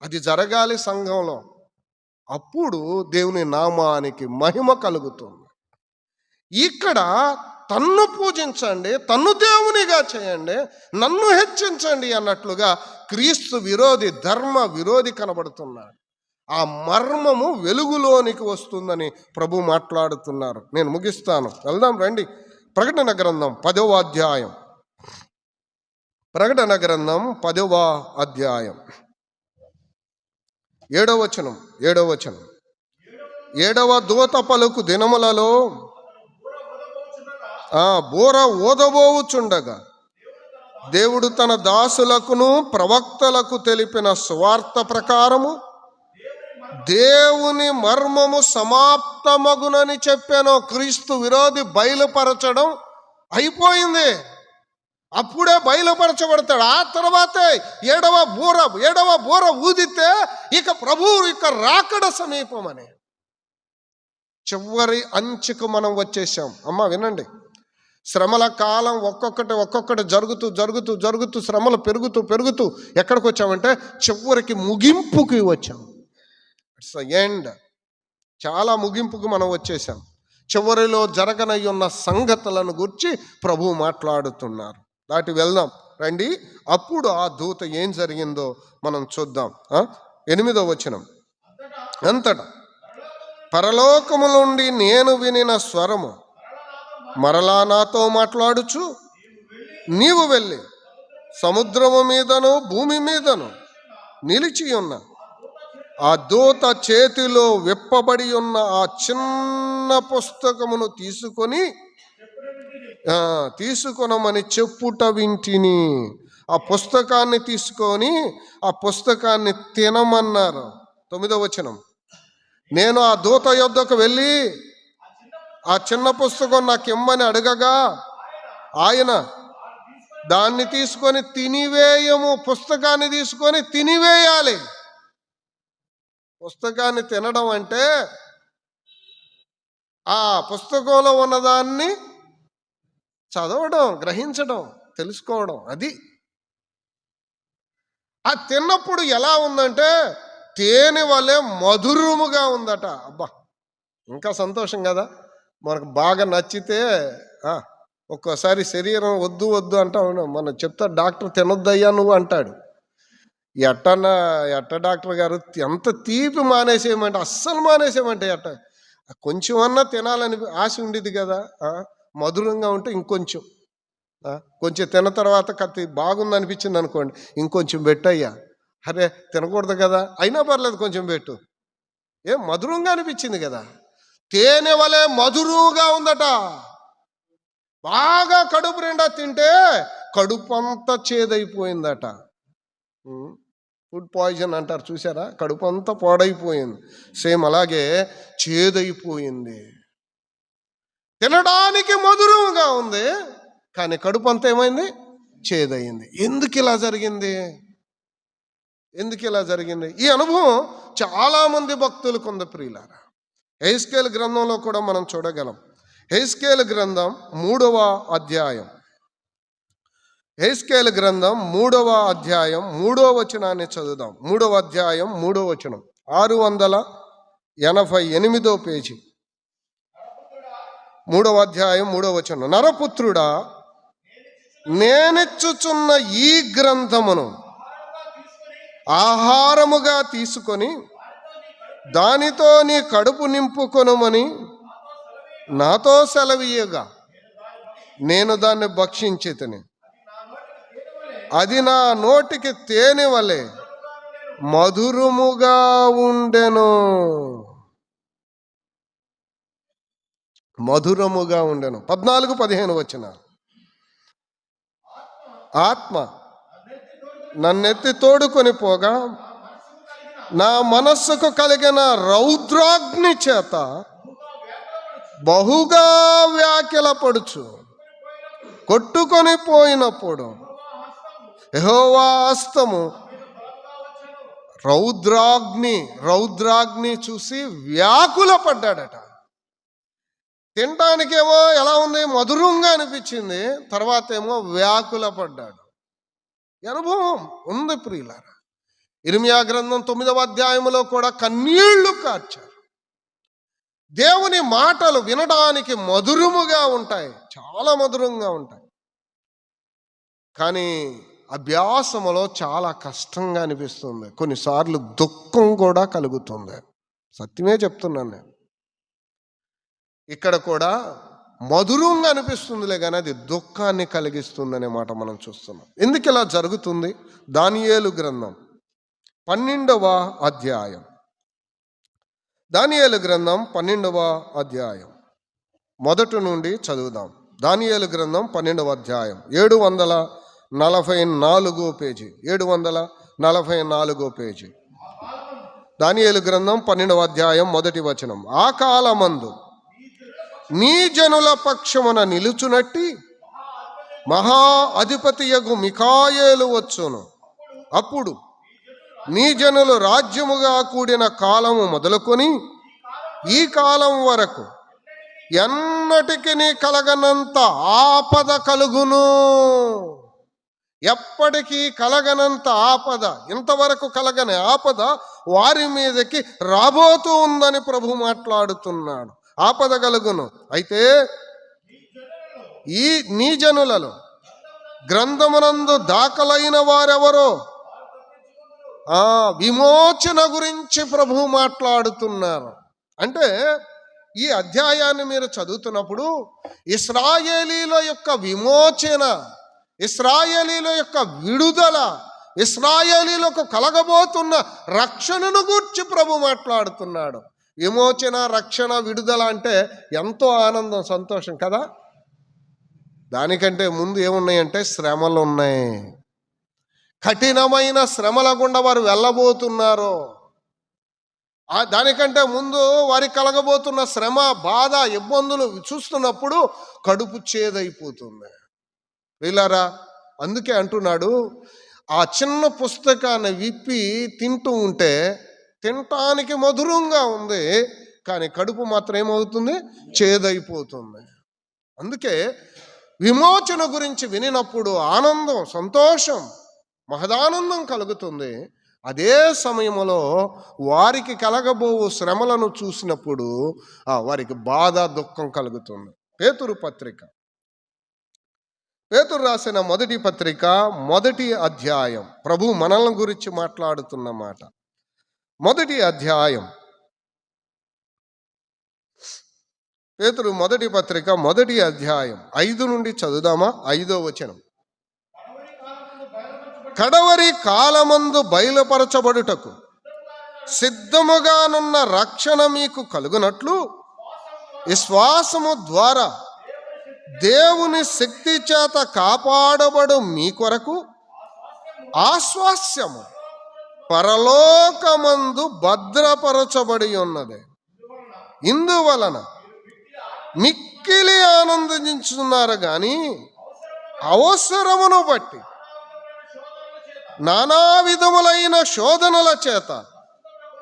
అది జరగాలి సంఘంలో. అప్పుడు దేవుని నామానికి మహిమ కలుగుతుంది. ఇక్కడ తన్ను పూజించండి, తన్ను దేవునిగా చేయండి, నన్ను హెచ్చించండి అన్నట్లుగా క్రీస్తు విరోధి, ధర్మ విరోధి కనబడుతున్నాడు. ఆ మర్మము వెలుగులోనికి వస్తుందని ప్రభు మాట్లాడుతున్నారు. నేను ముగిస్తాను, వెళ్దాం రండి. ప్రకటన గ్రంథం 10వ అధ్యాయం. ప్రకటన గ్రంథం 10వ అధ్యాయం 7వ వచనం. 7వ దూత పలుకు దినములలో బోర ఓదబోవుచుండగా దేవుడు తన దాసులకును ప్రవక్తలకు తెలిపిన స్వార్థ ప్రకారము దేవుని మర్మము సమాప్తమగునని చెప్పాను. క్రీస్తు విరోధి బయలుపరచడం అయిపోయింది. అప్పుడే బయలుపరచబడతాడు. ఆ తర్వాతే 7వ బూర ఊదితే ఇక ప్రభువు ఇక రాకడ సమీపమని. చివరి అంచుకు మనం వచ్చేసాం. అమ్మ వినండి, శ్రమల కాలం ఒక్కొక్కటి జరుగుతూ శ్రమలు పెరుగుతూ ఎక్కడికి వచ్చామంటే చివరికి ముగింపుకి వచ్చాం. It's end. చాలా ముగింపుకు మనం వచ్చేసాం. చివరిలో జరగనై ఉన్న సంగతులను గురించి ప్రభువు మాట్లాడుతున్నారు. దాటి వెళ్దాం రండి. అప్పుడు ఆ దూత ఏం జరిగిందో మనం చూద్దాం. 8వ వచనం. అంతటా పరలోకము నుండి నేను వినిన స్వరము మరలా నాతో మాట్లాడుచు, నీవు వెళ్ళి సముద్రము మీదను భూమి మీదను నిలిచి ఉన్న ఆ దూత చేతిలో విప్పబడి ఉన్న ఆ చిన్న పుస్తకమును తీసుకొనమని చెప్పుట వింటిని. ఆ పుస్తకాన్ని తీసుకొని ఆ పుస్తకాన్ని తినమన్నారు. 9వ వచనం. నేను ఆ దూత యొద్దకు వెళ్ళి ఆ చిన్న పుస్తకం నాకు ఇమ్మని అడగగా ఆయన దాన్ని తీసుకొని తినివేయము. పుస్తకాన్ని తీసుకొని తినివేయాలి. పుస్తకాన్ని తినడం అంటే ఆ పుస్తకంలో ఉన్నదాన్ని చదవడం, గ్రహించడం, తెలుసుకోవడం. అది ఆ తిన్నప్పుడు ఎలా ఉందంటే తేనె వలె మధురముగా ఉందట. అబ్బా, ఇంకా సంతోషం కదా. మనకు బాగా నచ్చితే ఒక్కోసారి శరీరం వద్దు అంటావు. మనం చెప్తా, డాక్టర్ తినొద్దయ్యా నువ్వు అంటాడు. ఎట్ట డాక్టర్ గారు ఎంత తీపి మానేసేయమంటే అస్సలు మానేసేయమంటే కొంచెం అన్నా తినాలని ఆశ ఉండేది కదా. మధురంగా ఉంటే ఇంకొంచెం, కొంచెం తిన్న తర్వాత కత్తి బాగుంది అనిపించింది అనుకోండి, ఇంకొంచెం పెట్టయ్యా. అరే తినకూడదు కదా, అయినా పర్లేదు కొంచెం పెట్టు. మధురంగా అనిపించింది కదా. తేనె వలె మధురుగా ఉందట. బాగా కడుపు నిండా తింటే కడుపు అంతా చేదైపోయిందట. ఫుడ్ పాయిజన్ అంటారు చూసారా, కడుపు అంతా పాడైపోయింది. సేమ్ అలాగే చేదైపోయింది. తినడానికి మధురంగా ఉంది కానీ కడుపు అంతా ఏమైంది? చేదయింది. ఎందుకు ఇలా జరిగింది? ఈ అనుభవం చాలామంది భక్తులకు ఉంది ప్రియులారా. యెహెజ్కేలు గ్రంథంలో కూడా మనం చూడగలం. యెహెజ్కేలు గ్రంథం 3వ అధ్యాయం, యెహెజ్కేలు గ్రంథం 3వ అధ్యాయం 3వ వచనాన్ని చదువుదాం. 3వ అధ్యాయం 3వ వచనం, 688వ పేజీ. 3వ అధ్యాయం 3వ వచనం. నరపుత్రుడా, నేనిచ్చుచున్న ఈ గ్రంథమును ఆహారముగా తీసుకొని దానితో నీ కడుపు నింపుకొనుమని నాతో సెలవీయగా నేను దాన్ని భక్షించితిని. అది నా నోటికి తేనె వలె మధురముగా ఉండెను. 14-15 వచనాలు. ఆత్మ నన్నెత్తి తోడుకొని పోగా నా మనస్సుకు కలిగిన రౌద్రాగ్ని చేత బహుగా వ్యాకులపడుచు కొట్టుకొని పోయినప్పుడు యెహోవా హస్తము రౌద్రాగ్ని చూసి వ్యాకులపడ్డాడట. తినటానికేమో ఎలా ఉంది? మధురంగా అనిపించింది. తర్వాత ఏమో వ్యాకులపడ్డాడు. అనుభవం ఉంది ప్రియులారా. ఇర్మియా గ్రంథం 9వ అధ్యాయంలో కూడా కన్నీళ్లు కార్చారు. దేవుని మాటలు వినడానికి మధురముగా ఉంటాయి, చాలా మధురంగా ఉంటాయి. కానీ అభ్యాసములో చాలా కష్టంగా అనిపిస్తుంది. కొన్నిసార్లు దుఃఖం కూడా కలుగుతుంది. సత్యమే చెప్తున్నాను నేను. ఇక్కడ కూడా మధురంగా అనిపిస్తుందిలే కానీ అది దుఃఖాన్ని కలిగిస్తుందనే మాట మనం చూస్తున్నాం. ఎందుకు ఇలా జరుగుతుంది? దానియేలు గ్రంథం 12వ అధ్యాయం, దానియేలు గ్రంథం 12వ అధ్యాయం మొదటి నుండి చదువుదాం. దానియేలు గ్రంథం 12వ అధ్యాయం 744 పేజీ. 744 పేజీ. దానియేలు గ్రంథం 12వ అధ్యాయం మొదటి వచనం. ఆ కాలమందు నీ జనుల పక్షమున నిలుచునట్టి మహా అధిపతియగు మిఖాయేలు వచ్చును. అప్పుడు నీ జనులు రాజ్యముగా కూడిన కాలము మొదలుకొని ఈ కాలం వరకు ఎన్నటికి నీ కలగనంత ఆపద కలుగును. ఎప్పటికీ కలగనంత ఆపద, ఇంతవరకు కలగని ఆపద వారి మీదకి రాబోతూ ఉందని ప్రభు మాట్లాడుతున్నాడు. ఆపద కలుగును. అయితే ఈ నీ జనులలో గ్రంథమునందు దాఖలైన వారెవరో విమోచన గురించి ప్రభు మాట్లాడుతున్నారు. అంటే ఈ అధ్యాయాన్ని మీరు చదువుతున్నప్పుడు ఇశ్రాయేలీల యొక్క విమోచన, ఇశ్రాయేలీల యొక్క విడుదల, ఇశ్రాయేలీలకు కలగబోతున్న రక్షణను గూర్చి ప్రభు మాట్లాడుతున్నాడు. విమోచన, రక్షణ, విడుదల అంటే ఎంతో ఆనందం, సంతోషం కదా. దానికంటే ముందు ఏమున్నాయంటే శ్రమలు ఉన్నాయి. కఠినమైన శ్రమల గుండా వారు వెళ్ళబోతున్నారు. దానికంటే ముందు వారికి కలగబోతున్న శ్రమ, బాధ, ఇబ్బందులు చూస్తున్నప్పుడు కడుపు చేదైపోతుంది. వీళ్ళారా, అందుకే అంటున్నాడు, ఆ చిన్న పుస్తకాన్ని విప్పి తింటూ ఉంటే తినటానికి మధురంగా ఉంది, కానీ కడుపు మాత్రం ఏమవుతుంది? చేదైపోతుంది. అందుకే విమోచన గురించి వినినప్పుడు ఆనందం, సంతోషం, మహదానందం కలుగుతుంది. అదే సమయంలో వారికి కలగబోవు శ్రమలను చూసినప్పుడు వారికి బాధ, దుఃఖం కలుగుతుంది. పేతురు రాసిన మొదటి పత్రిక 1వ అధ్యాయం, ప్రభు మనల్ని గురించి మాట్లాడుతున్న మాట. 1వ అధ్యాయం, పేతురు మొదటి పత్రిక 1వ అధ్యాయం 5 నుండి చదువుదామా? 5వ వచనం. కడవరి కాలమందు బయలుపరచబడుటకు సిద్ధముగానున్న రక్షణ మీకు కలుగునట్లు విశ్వాసము ద్వారా దేవుని శక్తి చేత కాపాడబడు మీ కొరకు ఆశ్వాస్యము పరలోకమందు భద్రపరచబడి ఉన్నది. ఇందువలన మిక్కిలి ఆనందించున్నారు కానీ అవసరమును బట్టి నానా విధములైన శోధనల చేత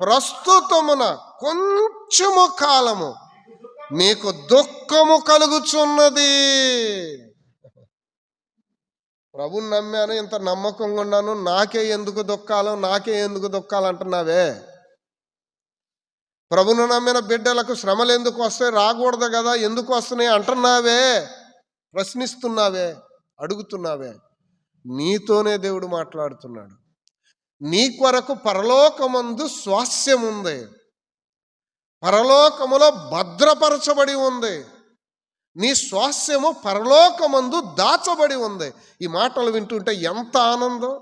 ప్రస్తుతమున కొంచెము కాలము మీకు దుఃఖము కలుగుచున్నది. ప్రభుని నమ్మాను, ఇంత నమ్మకంగా ఉన్నాను, నాకే ఎందుకు దుఃఖాలు అంటున్నావే? ప్రభును నమ్మిన బిడ్డలకు శ్రమలు ఎందుకు వస్తాయి, రాకూడదు కదా, ఎందుకు వస్తున్నాయి అంటున్నావే, ప్రశ్నిస్తున్నావే, అడుగుతున్నావే. నీతోనే దేవుడు మాట్లాడుతున్నాడు. నీ కొరకు పరలోకమందు స్వాస్యం ఉంది, పరలోకములో భద్రపరచబడి ఉంది. నీ స్వాస్యము పరలోకమందు దాచబడి ఉంది. ఈ మాటలు వింటుంటే ఎంత ఆనందం!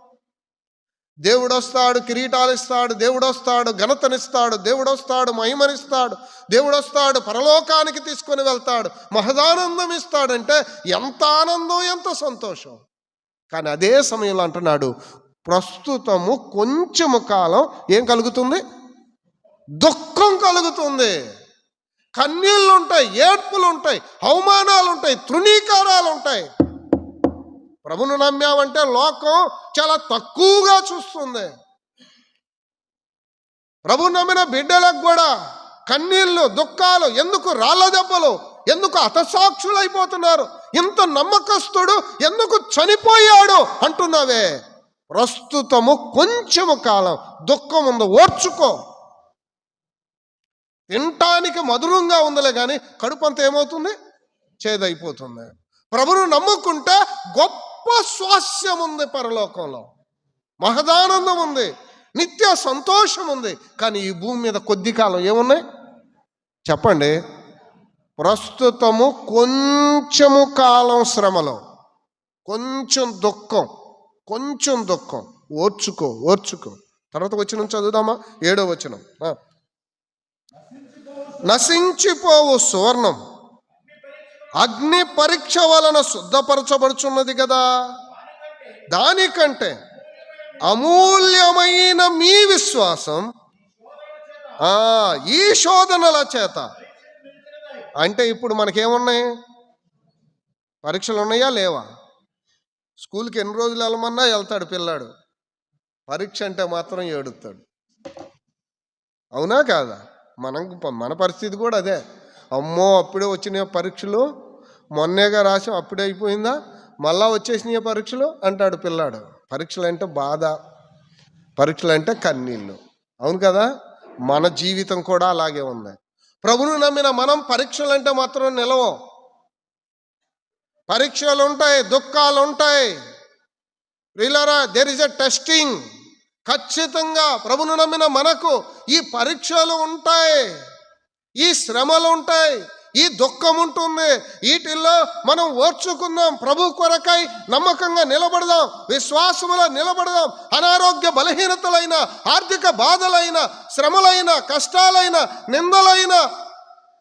దేవుడు వస్తాడు, కిరీటాలు ఇస్తాడు, దేవుడు వస్తాడు, ఘనతనిస్తాడు, దేవుడు వస్తాడు, మహిమనిస్తాడు, దేవుడు వస్తాడు, పరలోకానికి తీసుకొని వెళ్తాడు, మహదానందం ఇస్తాడంటే ఎంత ఆనందం, ఎంత సంతోషం! కానీ అదే సమయంలో అంటున్నాడు, ప్రస్తుతము కొంచెము కాలం ఏం కలుగుతుంది? దుఃఖం కలుగుతుంది. కన్నీళ్ళు ఉంటాయి, ఏడ్పులు ఉంటాయి, అవమానాలు ఉంటాయి, తృణీకారాలు ఉంటాయి. ప్రభును నమ్మావంటే లోకం చాలా తక్కువగా చూస్తుంది. ప్రభు నమ్మిన బిడ్డలకు కూడా కన్నీళ్ళు, దుఃఖాలు ఎందుకు? రాళ్ళ దెబ్బలు ఎందుకు? హతసాక్షులైపోతున్నారు. ఇంత నమ్మకస్తుడు ఎందుకు చనిపోయాడు అంటున్నావే? ప్రస్తుతము కొంచెము కాలం దుఃఖం ఉంది, ఓర్చుకో. తినటానికి మధురంగా ఉందిలే కానీ కడుపంతా ఏమవుతుంది? చేదైపోతుంది. ప్రభును నమ్ముకుంటే గొప్ప స్వాస్యం ఉంది, పరలోకంలో మహదానందం ఉంది, నిత్య సంతోషం ఉంది. కానీ ఈ భూమి మీద కొద్ది కాలం ఏమున్నాయి చెప్పండి? ప్రస్తుతము కొంచెము కాలం శ్రమలో, కొంచెం దుఃఖం, ఓర్చుకో. తర్వాత వచనం చదువుదామా? 7వ వచనం. నశించిపోవు సువర్ణం అగ్ని పరీక్ష వలన శుద్ధపరచబడుచున్నది కదా, దానికంటే అమూల్యమైన మీ విశ్వాసం ఈ శోధనల చేత. అంటే ఇప్పుడు మనకేమున్నాయి? పరీక్షలు ఉన్నాయా లేవా? స్కూల్కి ఎన్ని రోజులు వెళ్ళమన్నా వెళ్తాడు పిల్లాడు, పరీక్ష అంటే మాత్రం ఏడుస్తాడు. అవునా కాదా? మన పరిస్థితి కూడా అదే. అమ్మో అప్పుడే వచ్చినాయి పరీక్షలు, మొన్నేగా రాసాం, అప్పుడే అయిపోయిందా, మళ్ళా వచ్చేసినాయి పరీక్షలు అంటాడు పిల్లాడు. పరీక్షలు అంటే బాధ, పరీక్షలు అంటే కన్నీళ్ళు. అవును కదా? మన జీవితం కూడా అలాగే ఉంది. ప్రభువును నమ్మిన మనం పరీక్షలు అంటే మాత్రం నిలవం. పరీక్షలు ఉంటాయి, దుఃఖాలు ఉంటాయి. ప్రియులారా, దేర్ ఇస్ ఎ టెస్టింగ్. ఖచ్చితంగా ప్రభువును నమ్మిన మనకు ఈ పరీక్షలు ఉంటాయి, ఈ శ్రమలు ఉంటాయి, ఈ దుఃఖం ఉంటుంది. వీటిల్లో మనం ఓర్చుకుందాం, ప్రభు కొరకై నమ్మకంగా నిలబడదాం, విశ్వాసములో నిలబడదాం. అనారోగ్య బలహీనతలైన, ఆర్థిక బాధలైన, శ్రమలైన, కష్టాలైన, నిందలైన,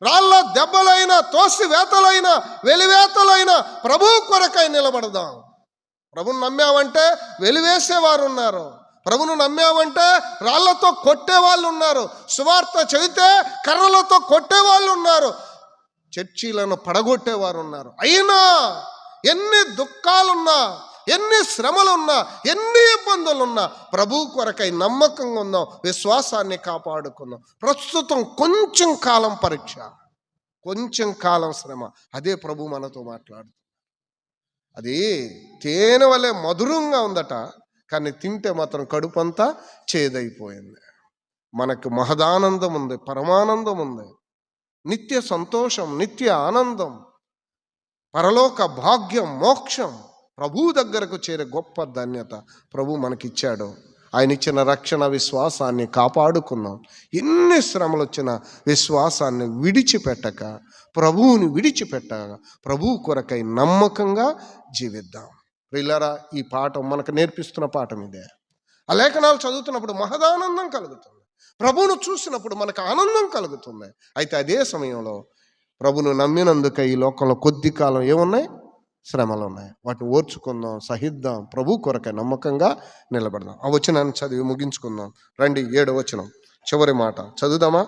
రాళ్ళ దెబ్బలైన, తోసివేతలైన, వెలివేతలైన ప్రభు కొరకై నిలబడదాం. ప్రభుని నమ్మావంటే వెలివేసేవారు ఉన్నారు, ప్రభును నమ్మావంటే రాళ్లతో కొట్టేవాళ్ళు ఉన్నారు, సువార్త చెబితే కర్రలతో కొట్టేవాళ్ళు ఉన్నారు, చర్చీలను పడగొట్టేవారు ఉన్నారు. అయినా ఎన్ని దుఃఖాలున్నా, ఎన్ని శ్రమలున్నా, ఎన్ని ఇబ్బందులున్నా ప్రభు కొరకై నమ్మకంగా ఉందాం, విశ్వాసాన్ని కాపాడుకుందాం. ప్రస్తుతం కొంచెం కాలం పరీక్ష, కొంచెం కాలం శ్రమ, అదే ప్రభు మనతో మాట్లాడుతుంది. అది తేనె వలె మధురంగా ఉందట, కానీ తింటే మాత్రం కడుపంతా చేదైపోయింది. మనకు మహదానందం ఉంది, పరమానందం ఉంది, నిత్య సంతోషం, నిత్య ఆనందం, పరలోక భాగ్యం, మోక్షం, ప్రభు దగ్గరకు చేరే గొప్ప ధన్యత ప్రభు మనకిచ్చాడు. ఆయన ఇచ్చిన రక్షణ విశ్వాసాన్ని కాపాడుకున్నాం. ఎన్ని శ్రమలు వచ్చినా విశ్వాసాన్ని విడిచిపెట్టక, ప్రభువుని విడిచిపెట్టక ప్రభు కొరకై నమ్మకంగా జీవిద్దాం. ప్రియులారా, ఈ పాఠం మనకు నేర్పిస్తున్న పాఠం ఇదే. ఆ లేఖనాలు చదువుతున్నప్పుడు మహదానందం కలుగుతుంది, ప్రభువును చూసినప్పుడు మనకు ఆనందం కలుగుతుంది. అయితే అదే సమయంలో ప్రభువును నమ్మినందుక ఈ లోకంలో కొద్ది కాలం ఏమున్నాయి? శ్రమలు ఉన్నాయి. వాటిని ఓర్చుకుందాం, సహిద్దాం, ప్రభు కొరకై నమ్మకంగా నిలబడదాం. ఆ వచనాన్ని చదివి ముగించుకుందాం. రండి, 7వ వచనం చివరి మాట చదువుదామా?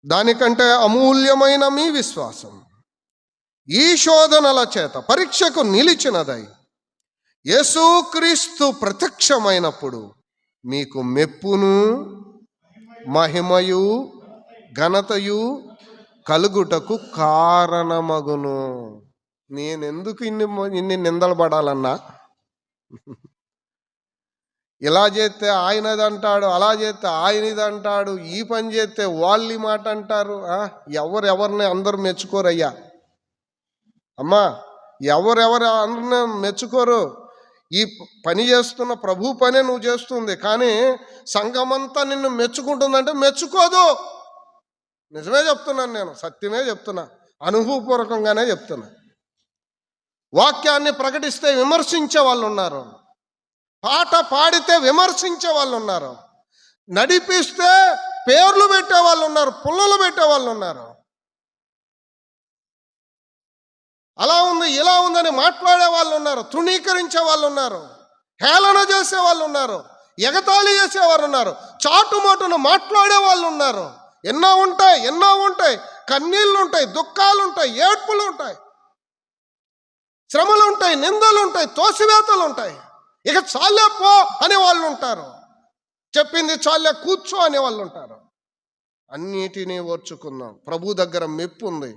దానికంటే అమూల్యమైన మీ విశ్వాసం ఈ శోధనల చేత పరీక్షకు నిలిచినదై యేసుక్రీస్తు ప్రత్యక్షమైనప్పుడు మీకు మెప్పును మహిమయు ఘనతయు కలుగుటకు కారణమగును. నేనెందుకు ఇన్ని నిందలు పడాలన్నా? ఇలా చేస్తే ఆయనది అంటాడు, అలా చేస్తే ఆయనది అంటాడు, ఈ పని చేస్తే వాళ్ళు ఈ మాట అంటారు. ఎవరిని అందరూ మెచ్చుకోరయ్యా అమ్మా, అందరిని మెచ్చుకోరు. ఈ పని చేస్తున్న ప్రభు పనే నువ్వు చేస్తుంది, కానీ సంఘమంతా నిన్ను మెచ్చుకుంటుందంటే మెచ్చుకోదు. నిజమే చెప్తున్నాను, నేను సత్యమే చెప్తున్నా, అనుభవపూర్వకంగానే చెప్తున్నా. వాక్యాన్ని ప్రకటిస్తే విమర్శించే వాళ్ళు ఉన్నారు, పాట పాడితే విమర్శించే వాళ్ళు ఉన్నారు, నడిపిస్తే పేర్లు పెట్టే వాళ్ళు ఉన్నారు, పుల్లలు పెట్టే వాళ్ళు ఉన్నారు. అలా ఉంది ఇలా ఉందని మాట్లాడే వాళ్ళు ఉన్నారు, తృణీకరించే వాళ్ళు ఉన్నారు, హేళన చేసే వాళ్ళు ఉన్నారు, ఎగతాళి చేసేవారు ఉన్నారు, చాటుమాటును మాట్లాడే వాళ్ళు ఉన్నారు. ఎన్నో ఉంటాయి, కన్నీళ్ళు ఉంటాయి, దుఃఖాలు ఉంటాయి, ఏడ్పులు ఉంటాయి, శ్రమలు ఉంటాయి, నిందలు ఉంటాయి, తోసివేతలు ఉంటాయి. ఇక చాలే పో అనే వాళ్ళు ఉంటారు, చెప్పింది చాలే కూర్చో అనే వాళ్ళు ఉంటారు. అన్నిటినీ ఓర్చుకుందాం. ప్రభు దగ్గర మెప్పు ఉంది,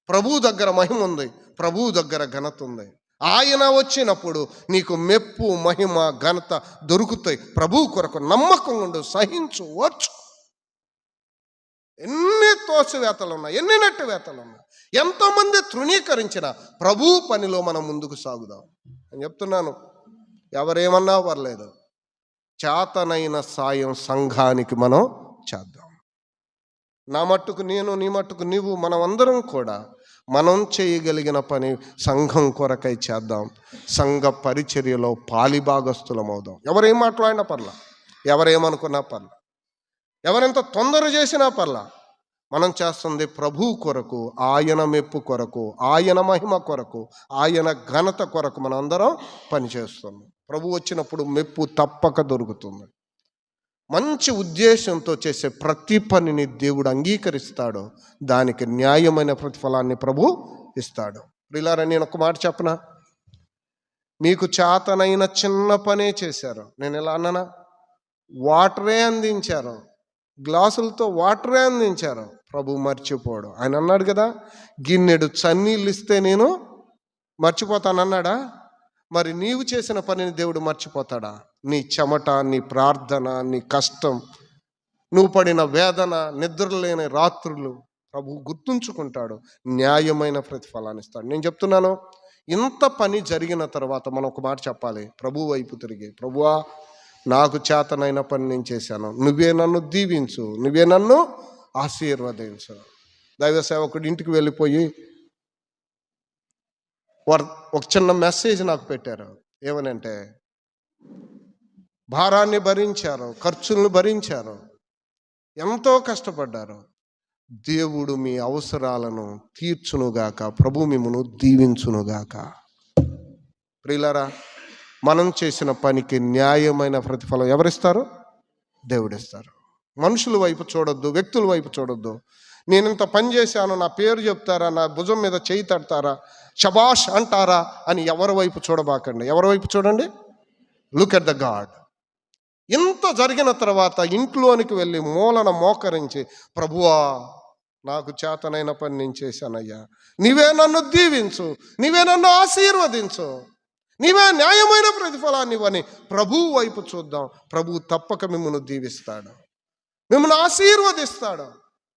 ప్రభు దగ్గర మహిమ ఉంది, ప్రభు దగ్గర ఘనత ఉంది. ఆయన వచ్చినప్పుడు నీకు మెప్పు మహిమ ఘనత దొరుకుతాయి. ప్రభు కొరకు నమ్మకం ఉండు, సహించు, ఓర్చు. ఎన్ని తోసివేతలు ఉన్నాయి, ఎన్ని నెట్టివేతలు ఉన్నాయి, ఎంతోమంది తృణీకరించిన ప్రభు పనిలో మనం ముందుకు సాగుదాం. నేను చెప్తున్నాను, ఎవరేమన్నా పర్లేదు, చేతనైన సాయం సంఘానికి మనం చేద్దాం. నా మట్టుకు నేను, నీ మట్టుకు నీవు, మనం అందరం కూడా మనం చేయగలిగిన పని సంఘం కొరకై చేద్దాం. సంఘ పరిచర్యలో పాలిభాగస్తులమవుదాం. ఎవరేం మాట్లాడినా పర్లా, ఎవరేమనుకున్నా పర్లా, ఎవరెంత తొందర చేసినా పర్లా, మనం చేస్తుంది ప్రభు కొరకు, ఆయన మెప్పు కొరకు, ఆయన మహిమ కొరకు, ఆయన ఘనత కొరకు మనం అందరం పనిచేస్తున్నాం. ప్రభు వచ్చినప్పుడు మెప్పు తప్పక దొరుకుతుంది. మంచి ఉద్దేశంతో చేసే ప్రతి పనిని దేవుడు అంగీకరిస్తాడు, దానికి న్యాయమైన ప్రతిఫలాన్ని ప్రభు ఇస్తాడు. ప్రియులారా, నేను ఒక మాట చెప్పనా? మీకు చేతనైన చిన్న పనే చేశారు. నేను ఎలా అన్నానా? వాటరే అందించారు, గ్లాసులతో వాటరే అందించారు. ప్రభు మర్చిపోడు. ఆయన అన్నాడు కదా, గిన్నెడు చన్నీళ్ళు ఇస్తే నేను మర్చిపోతానన్నాడా? మరి నీవు చేసిన పనిని దేవుడు మర్చిపోతాడా? నీ చెమట, నీ ప్రార్థన, నీ కష్టం, నువ్వు పడిన వేదన, నిద్రలేని రాత్రులు ప్రభు గుర్తుంచుకుంటాడు, న్యాయమైన ప్రతిఫలాన్ని ఇస్తాడు. నేను చెప్తున్నాను, ఇంత పని జరిగిన తర్వాత మనం ఒక మాట చెప్పాలి, ప్రభు వైపు తిరిగి, ప్రభువా నాకు చేతనైన పని నేను చేశాను, నువ్వే నన్ను దీవించు, నువ్వే నన్ను ఆశీర్వదించు. దైవ సేవకుడు ఇంటికి వెళ్ళిపోయి వారు ఒక చిన్న మెసేజ్ నాకు పెట్టారు. ఏమనంటే, భారాన్ని భరించారు, ఖర్చులను భరించారు, ఎంతో కష్టపడ్డారు. దేవుడు మీ అవసరాలను తీర్చునుగాక, ప్రభు మిమ్మును దీవించునుగాక. ప్రియులారా, మనం చేసిన పనికి న్యాయమైన ప్రతిఫలం ఎవరిస్తారు? దేవుడిస్తారు. మనుషుల వైపు చూడొద్దు, వ్యక్తుల వైపు చూడొద్దు. నేను ఇంత పని చేశాను, నా పేరు చెప్తారా, నా భుజం మీద చేయి తడతారా, శబాష్ అంటారా అని ఎవరి వైపు చూడబాకండి. ఎవరి వైపు చూడండి? Look at the God. ఇంత జరిగిన తర్వాత ఇంట్లోనికి వెళ్ళి మూలన మోకరించి, ప్రభువా నాకు చేతనైన పని నేను చేశానయ్యా, నీవే నన్ను దీవించు, నీవే నన్ను ఆశీర్వదించు, నీవే న్యాయమైన ప్రతిఫలాన్ని ఇవ్వని ప్రభు వైపు చూద్దాం. ప్రభు తప్పక మిమ్మల్ని దీవిస్తాడు, మిమ్మల్ని ఆశీర్వదిస్తాడు,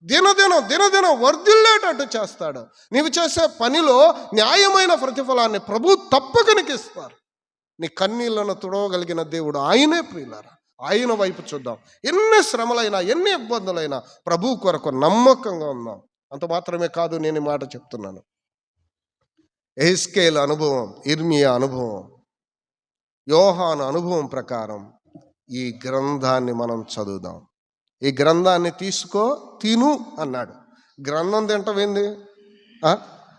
దినదినం వర్ధిల్లేటట్టు చేస్తాడు. నీవు చేసే పనిలో న్యాయమైన ప్రతిఫలాన్ని ప్రభు తప్పక నీకు ఇస్తారు. నీ కన్నీళ్లను తుడవగలిగిన దేవుడు ఆయనే. ప్రియులారా, ఆయన వైపు చూద్దాం. ఎన్ని శ్రమలైనా, ఎన్ని ఇబ్బందులైనా ప్రభు కొరకు నమ్మకంగా ఉందాం. అంత మాత్రమే కాదు, నేను ఈ మాట చెప్తున్నాను, ఎహెజ్కేలు అనుభవం, ఇర్మియా అనుభవం, యోహాను అనుభవం ప్రకారం ఈ గ్రంథాన్ని మనం చదువుదాం. ఈ గ్రంథాన్ని తీసుకో, తిను అన్నాడు. గ్రంథం తింటవేంది?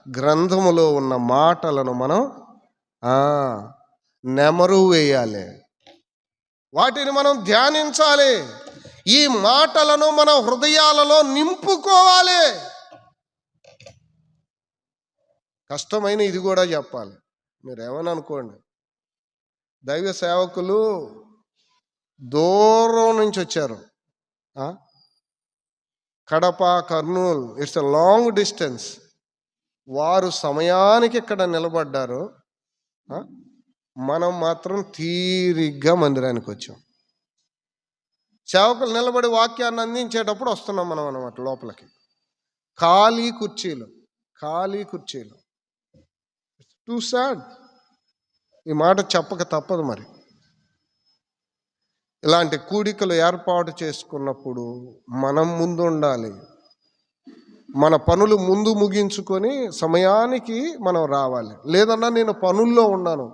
గ్రంథములో ఉన్న మాటలను మనం నెమరు వేయాలి, వాటిని మనం ధ్యానించాలి, ఈ మాటలను మన హృదయాలలో నింపుకోవాలి. కష్టమైన ఇది కూడా చెప్పాలి. మీరేమని అనుకోండి, దైవ సేవకులు దూరం నుంచి వచ్చారు. Kadapa, Kurnool, it's a long distance. వారు సమయానికి ఇక్కడ నిలబడ్డారు. మనం మాత్రం తీరిగ్గా మందిరానికి వచ్చాం. సేవకులు నిలబడి వాక్యాన్ని అందించేటప్పుడు వస్తున్నాం మనం అన్నమాట లోపలికి. ఖాళీ కుర్చీలు. Two sad. ఈ మాట చెప్పక తప్పదు. మరి ఇలాంటి కూడికలు ఏర్పాటు చేసుకున్నప్పుడు మనం ముందు ఉండాలి. మన పనులు ముందు ముగించుకొని సమయానికి మనం రావాలి. లేదన్నా నేను పనుల్లో ఉన్నాను,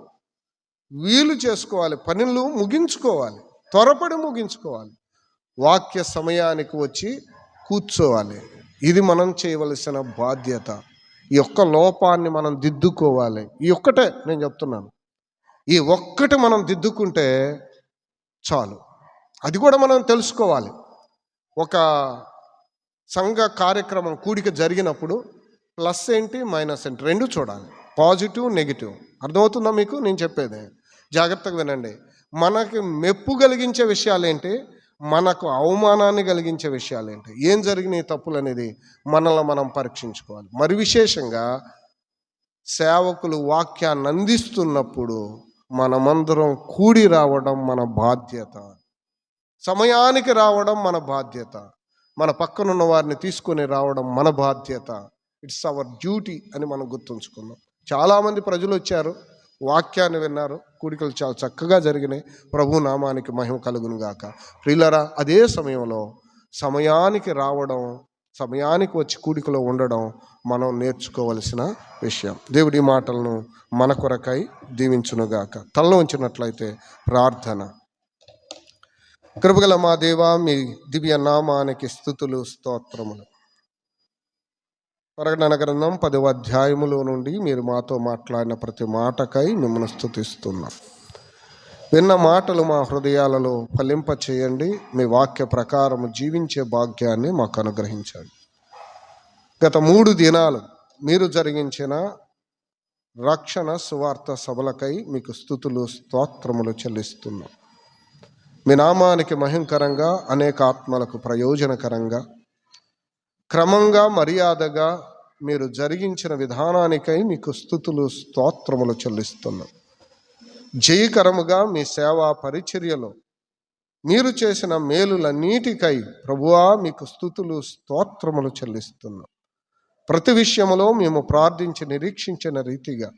వీలు చేసుకోవాలి, పనులు ముగించుకోవాలి, త్వరపడి ముగించుకోవాలి, వాక్య సమయానికి వచ్చి కూర్చోవాలి. ఇది మనం చేయవలసిన బాధ్యత. ఈ ఒక్క లోపాన్ని మనం దిద్దుకోవాలి. ఈ ఒక్కటే నేను చెప్తున్నాను. ఈ ఒక్కటి మనం దిద్దుకుంటే చాలు. అది కూడా మనం తెలుసుకోవాలి. ఒక సంఘ కార్యక్రమం కూడిక జరిగినప్పుడు ప్లస్ ఏంటి, మైనస్ ఏంటి రెండు చూడాలి. Positive, negative. అర్థమవుతుందా మీకు నేను చెప్పేది? జాగ్రత్తగా వినండి. మనకి మెప్పు కలిగించే విషయాలు ఏంటి, మనకు అవమానాన్ని కలిగించే విషయాలు ఏంటి, ఏం జరిగినాయి తప్పులు అనేది మనల్ని మనం పరీక్షించుకోవాలి. మరి విశేషంగా సేవకులు వాక్యాన్ని అందిస్తున్నప్పుడు మనమందరం కూడి రావడం మన బాధ్యత. సమయానికి రావడం మన బాధ్యత. మన పక్కనున్న వారిని తీసుకొని రావడం మన బాధ్యత. ఇట్స్ అవర్ డ్యూటీ అని మనం గుర్తుంచుకుందాం. చాలామంది ప్రజలు వచ్చారు, వాక్యాన్ని విన్నారు, కూడికలు చాలా చక్కగా జరిగినాయి. ప్రభు నామానికి మహిమ కలుగును గాక. ప్రియులారా, అదే సమయంలో సమయానికి రావడం, సమయానికి వచ్చి కూడికలో ఉండడం మనం నేర్చుకోవలసిన విషయం. దేవుడి మాటలను మన కొరకై దీవించునుగాక. తలలో ఉంచినట్లయితే ప్రార్థన. కృపగల మా దేవా, మీ దివ్య నామానికి స్తుతులు, స్తోత్రములు. ప్రకటన గ్రంథం 10వ అధ్యాయములో నుండి మీరు మాతో మాట్లాడిన ప్రతి మాటకై మిమ్మల్ని స్తుతిస్తున్నాం. విన్న మాటలు మా హృదయాలలో ఫలింప చేయండి. మీ వాక్య ప్రకారం జీవించే భాగ్యాన్ని మాకు అనుగ్రహించండి. గత 3 దినాలు మీరు జరిగించిన రక్షణ సువార్త సభలకై మీకు స్తుతులు, స్తోత్రములు చెల్లిస్తున్నాం. మీ నామానికి మహిమకరంగా, అనేక ఆత్మలకు ప్రయోజనకరంగా, క్రమంగా, మర్యాదగా మీరు జరిగించిన విధానానికై మీకు స్తుతులు, స్తోత్రములు చెల్లిస్తున్నాం. జయకరముగా మీ సేవా పరిచర్యలో మీరు చేసిన మేలులన్నిటికై ప్రభువా మీకు స్తుతులు, స్తోత్రములు చెల్లిస్తున్నాం. ప్రతి విషయంలో మేము ప్రార్థించి నిరీక్షించిన రీతిగా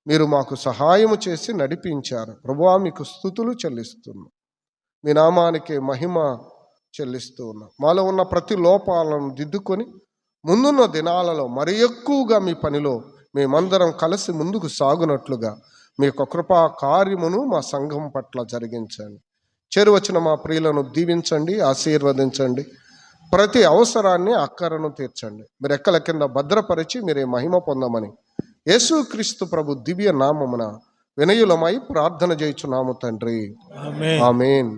మీరు మాకు సహాయము చేసి నడిపించారు. ప్రభువా మీకు స్తుతులు చెల్లిస్తున్నాం. మీ నామానికి మహిమ చెల్లిస్తూ ఉన్నాం. మాలో ఉన్న ప్రతి లోపాలను దిద్దుకొని ముందున్న దినాలలో మరి ఎక్కువగా మీ పనిలో మేమందరం కలిసి ముందుకు సాగునట్లుగా మీ యొక్క కృపా కార్యమును మా సంఘం పట్ల జరిగించండి. చేరువచ్చిన మా ప్రియులను దీవించండి, ఆశీర్వదించండి. ప్రతి అవసరాన్ని, అక్కరను తీర్చండి. మీరు రెక్కల కింద భద్రపరిచి మీరే మహిమ పొందమని యేసుక్రీస్తు ప్రభు దివ్య నామమున వినయులమై ప్రార్థన చేయుచున్నాము తండ్రి. ఆమేన్.